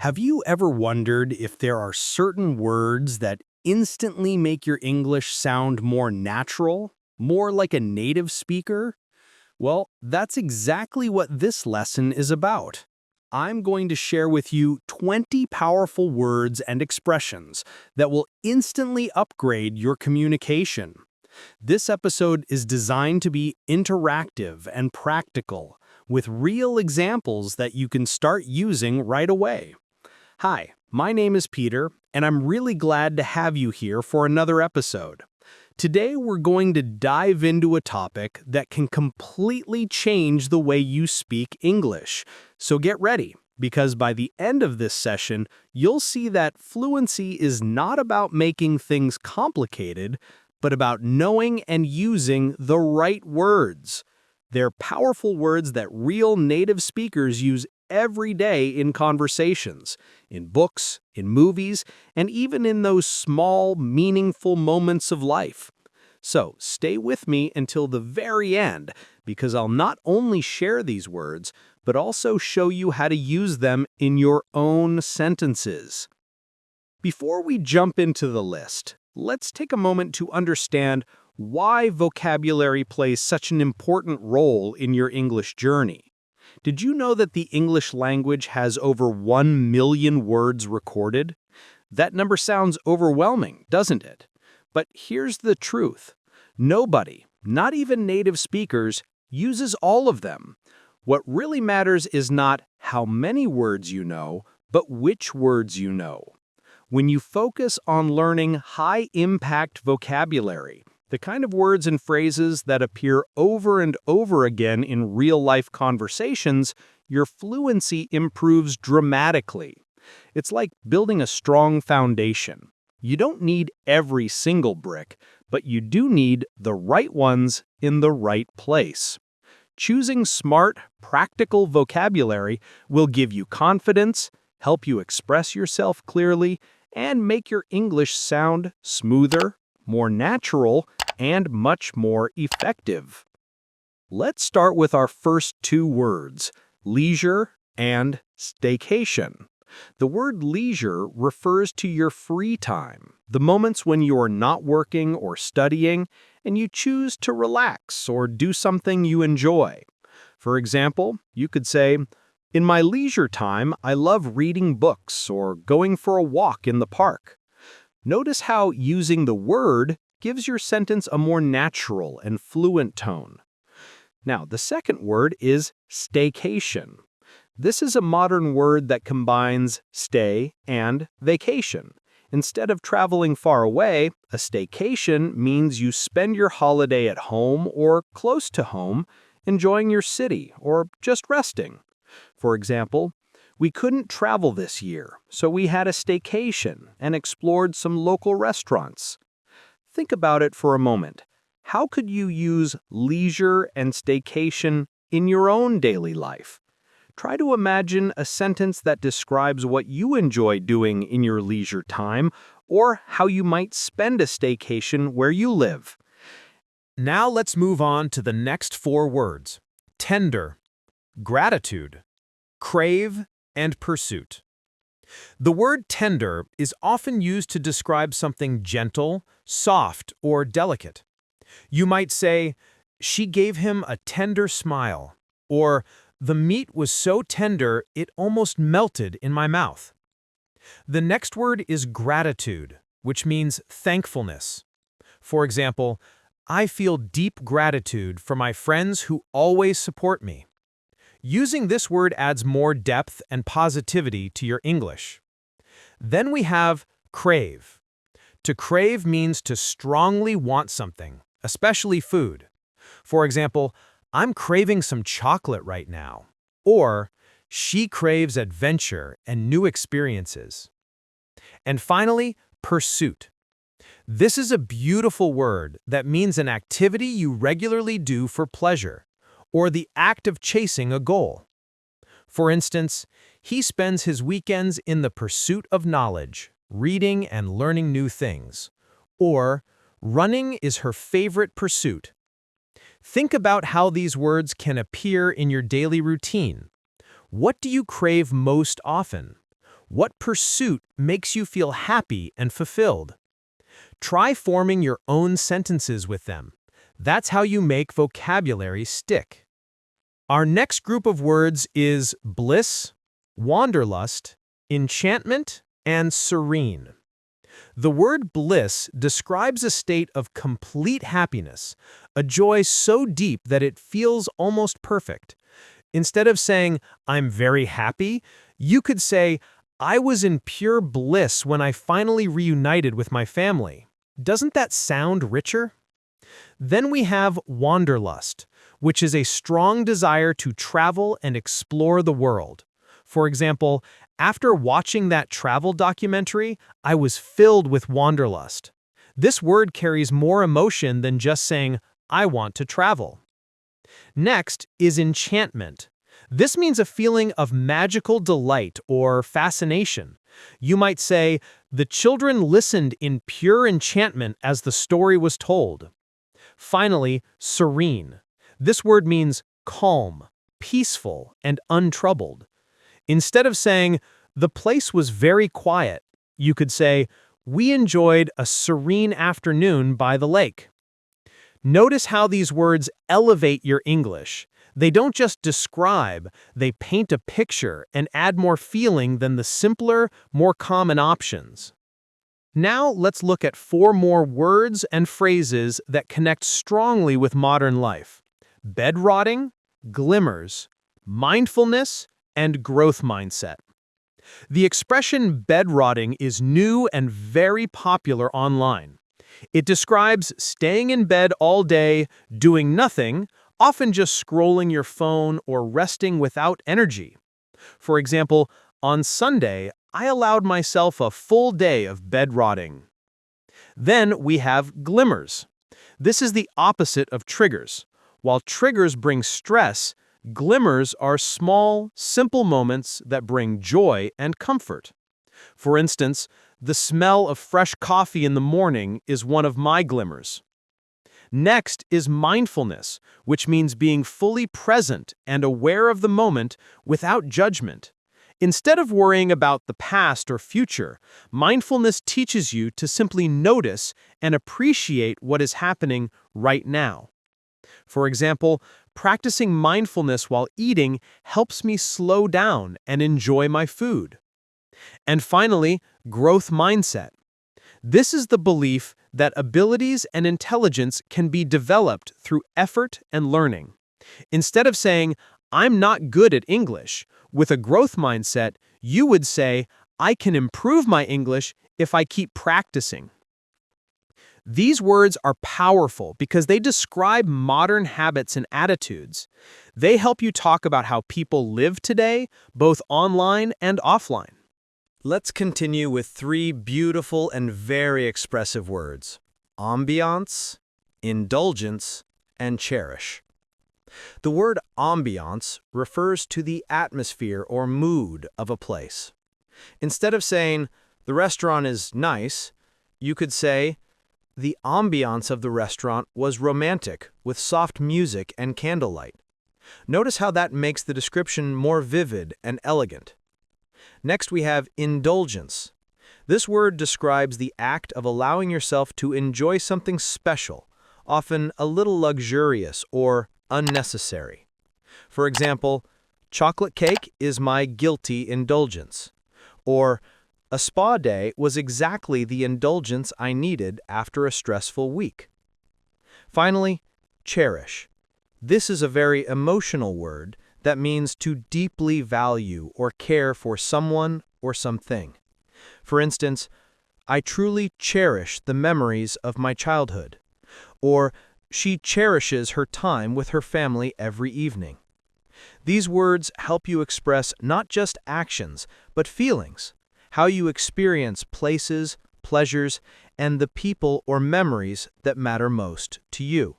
Have you ever wondered if there are certain words that instantly make your English sound more natural, more like a native speaker? Well, that's exactly what this lesson is about. I'm going to share with you 20 powerful words and expressions that will instantly upgrade your communication. This episode is designed to be interactive and practical, with real examples that you can start using right away. Hi, my name is Peter, and I'm really glad to have you here for another episode. Today, we're going to dive into a topic that can completely change the way you speak English. So get ready, because by the end of this session, you'll see that fluency is not about making things complicated, but about knowing and using the right words. They're powerful words that real native speakers use every day in conversations, in books, in movies, and even in those small, meaningful moments of life. So stay with me until the very end, because I'll not only share these words, but also show you how to use them in your own sentences. Before we jump into the list, let's take a moment to understand why vocabulary plays such an important role in your English journey. Did you know that the English language has over 1 million words recorded? That number sounds overwhelming, doesn't it? But here's the truth. Nobody, not even native speakers, uses all of them. What really matters is not how many words you know, but which words you know. When you focus on learning high-impact vocabulary, the kind of words and phrases that appear over and over again in real-life conversations, your fluency improves dramatically. It's like building a strong foundation. You don't need every single brick, but you do need the right ones in the right place. Choosing smart, practical vocabulary will give you confidence, help you express yourself clearly, and make your English sound smoother, more natural, and much more effective. Let's start with our first two words, leisure and staycation. The word leisure refers to your free time, the moments when you are not working or studying, and you choose to relax or do something you enjoy. For example, you could say, "In my leisure time, I love reading books or going for a walk in the park." Notice how using the word gives your sentence a more natural and fluent tone. Now, the second word is staycation. This is a modern word that combines stay and vacation. Instead of traveling far away, a staycation means you spend your holiday at home or close to home, enjoying your city or just resting. For example, we couldn't travel this year, so we had a staycation and explored some local restaurants. Think about it for a moment. How could you use leisure and staycation in your own daily life? Try to imagine a sentence that describes what you enjoy doing in your leisure time or how you might spend a staycation where you live. Now let's move on to the next four words: tender, gratitude, crave, and pursuit. The word tender is often used to describe something gentle, soft, or delicate. You might say, "She gave him a tender smile," or "The meat was so tender it almost melted in my mouth." The next word is gratitude, which means thankfulness. For example, "I feel deep gratitude for my friends who always support me." Using this word adds more depth and positivity to your English. Then we have crave. To crave means to strongly want something, especially food. For example, "I'm craving some chocolate right now." Or, "She craves adventure and new experiences." And finally, pursuit. This is a beautiful word that means an activity you regularly do for pleasure, or the act of chasing a goal. For instance, he spends his weekends in the pursuit of knowledge, reading and learning new things. Or, running is her favorite pursuit. Think about how these words can appear in your daily routine. What do you crave most often? What pursuit makes you feel happy and fulfilled? Try forming your own sentences with them. That's how you make vocabulary stick. Our next group of words is bliss, wanderlust, enchantment, and serene. The word bliss describes a state of complete happiness, a joy so deep that it feels almost perfect. Instead of saying, "I'm very happy," you could say, "I was in pure bliss when I finally reunited with my family." Doesn't that sound richer? Then we have wanderlust, which is a strong desire to travel and explore the world. For example, after watching that travel documentary, I was filled with wanderlust. This word carries more emotion than just saying, "I want to travel." Next is enchantment. This means a feeling of magical delight or fascination. You might say, "The children listened in pure enchantment as the story was told." Finally, serene. This word means calm, peaceful, and untroubled. Instead of saying, "The place was very quiet," you could say, "We enjoyed a serene afternoon by the lake." Notice how these words elevate your English. They don't just describe, they paint a picture and add more feeling than the simpler, more common options. Now let's look at 4 more words and phrases that connect strongly with modern life: bed rotting, glimmers, mindfulness, and growth mindset. The expression bed rotting is new and very popular online. It describes staying in bed all day, doing nothing, often just scrolling your phone or resting without energy. For example, on Sunday, I allowed myself a full day of bed rotting. Then we have glimmers. This is the opposite of triggers. While triggers bring stress, glimmers are small, simple moments that bring joy and comfort. For instance, the smell of fresh coffee in the morning is one of my glimmers. Next is mindfulness, which means being fully present and aware of the moment without judgment. Instead of worrying about the past or future, mindfulness teaches you to simply notice and appreciate what is happening right now. For example, practicing mindfulness while eating helps me slow down and enjoy my food. And finally, growth mindset. This is the belief that abilities and intelligence can be developed through effort and learning. Instead of saying, "I'm not good at English," with a growth mindset, you would say, "I can improve my English if I keep practicing." These words are powerful because they describe modern habits and attitudes. They help you talk about how people live today, both online and offline. Let's continue with 3 beautiful and very expressive words: ambiance, indulgence, and cherish. The word ambiance refers to the atmosphere or mood of a place. Instead of saying, "The restaurant is nice," you could say, "The ambiance of the restaurant was romantic, with soft music and candlelight." Notice how that makes the description more vivid and elegant. Next we have indulgence. This word describes the act of allowing yourself to enjoy something special, often a little luxurious or unnecessary. For example, chocolate cake is my guilty indulgence. Or, a spa day was exactly the indulgence I needed after a stressful week. Finally, cherish. This is a very emotional word that means to deeply value or care for someone or something. For instance, I truly cherish the memories of my childhood. Or, she cherishes her time with her family every evening. These words help you express not just actions, but feelings, how you experience places, pleasures, and the people or memories that matter most to you.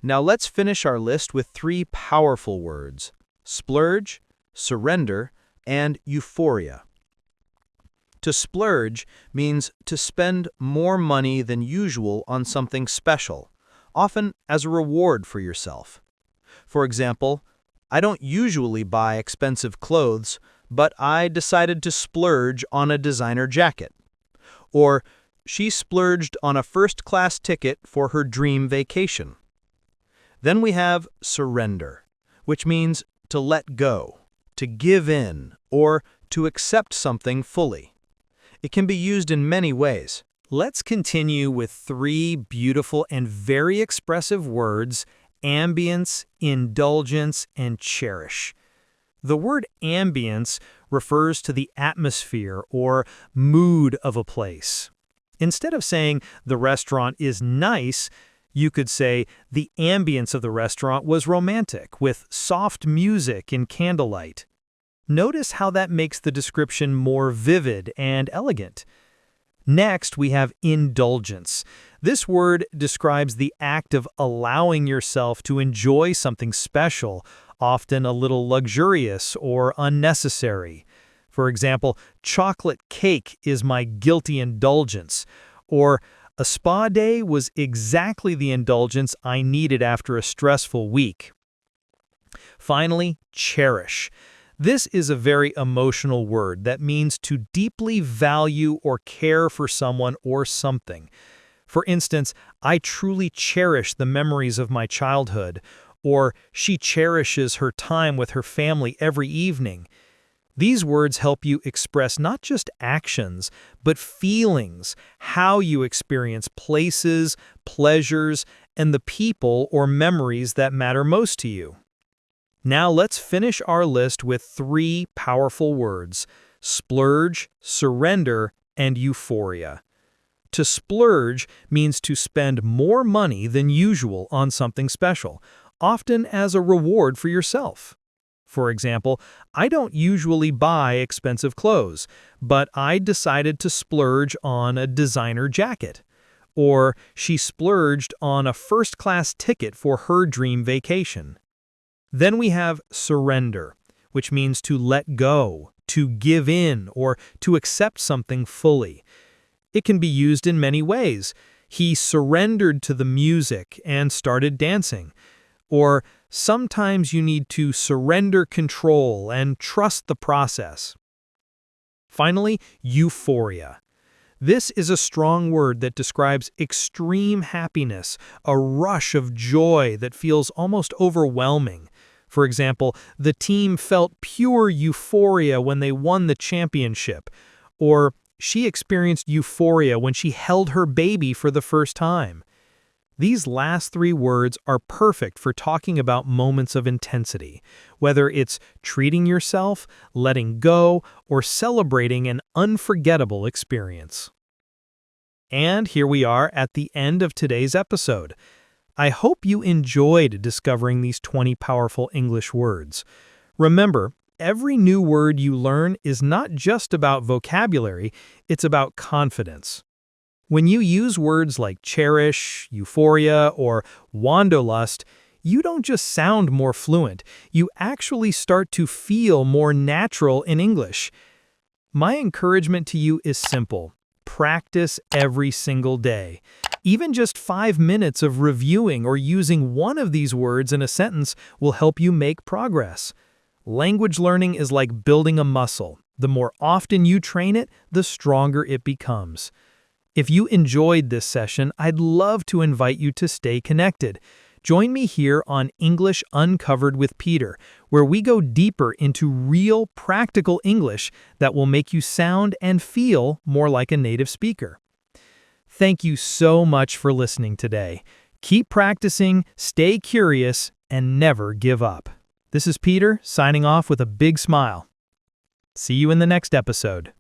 Now let's finish our list with 3 powerful words: splurge, surrender, and euphoria. To splurge means to spend more money than usual on something special, often as a reward for yourself. For example, I don't usually buy expensive clothes, but I decided to splurge on a designer jacket. Or, she splurged on a first-class ticket for her dream vacation. Then we have surrender, which means to let go, to give in, or to accept something fully. It can be used in many ways. Let's continue with 3 beautiful and very expressive words: ambience, indulgence, and cherish. The word ambience refers to the atmosphere or mood of a place. Instead of saying the restaurant is nice, you could say the ambience of the restaurant was romantic, with soft music and candlelight. Notice how that makes the description more vivid and elegant. Next, we have indulgence. This word describes the act of allowing yourself to enjoy something special, often a little luxurious or unnecessary. For example, chocolate cake is my guilty indulgence, or a spa day was exactly the indulgence I needed after a stressful week. Finally, cherish. This is a very emotional word that means to deeply value or care for someone or something. For instance, I truly cherish the memories of my childhood, or she cherishes her time with her family every evening. These words help you express not just actions, but feelings, how you experience places, pleasures, and the people or memories that matter most to you. Now let's finish our list with 3 powerful words: splurge, surrender, and euphoria. To splurge means to spend more money than usual on something special, often as a reward for yourself. For example, I don't usually buy expensive clothes, but I decided to splurge on a designer jacket. Or she splurged on a first-class ticket for her dream vacation. Then we have surrender, which means to let go, to give in, or to accept something fully. It can be used in many ways. He surrendered to the music and started dancing. Or sometimes you need to surrender control and trust the process. Finally, euphoria. This is a strong word that describes extreme happiness, a rush of joy that feels almost overwhelming. For example, the team felt pure euphoria when they won the championship, or she experienced euphoria when she held her baby for the first time. These last 3 words are perfect for talking about moments of intensity, whether it's treating yourself, letting go, or celebrating an unforgettable experience. And here we are at the end of today's episode. I hope you enjoyed discovering these 20 powerful English words. Remember, every new word you learn is not just about vocabulary, it's about confidence. When you use words like cherish, euphoria, or wanderlust, you don't just sound more fluent, you actually start to feel more natural in English. My encouragement to you is simple. Practice every single day. Even just 5 minutes of reviewing or using one of these words in a sentence will help you make progress. Language learning is like building a muscle. The more often you train it, the stronger it becomes. If you enjoyed this session, I'd love to invite you to stay connected. Join me here on English Uncovered with Peter, where we go deeper into real, practical English that will make you sound and feel more like a native speaker. Thank you so much for listening today. Keep practicing, stay curious, and never give up. This is Peter, signing off with a big smile. See you in the next episode.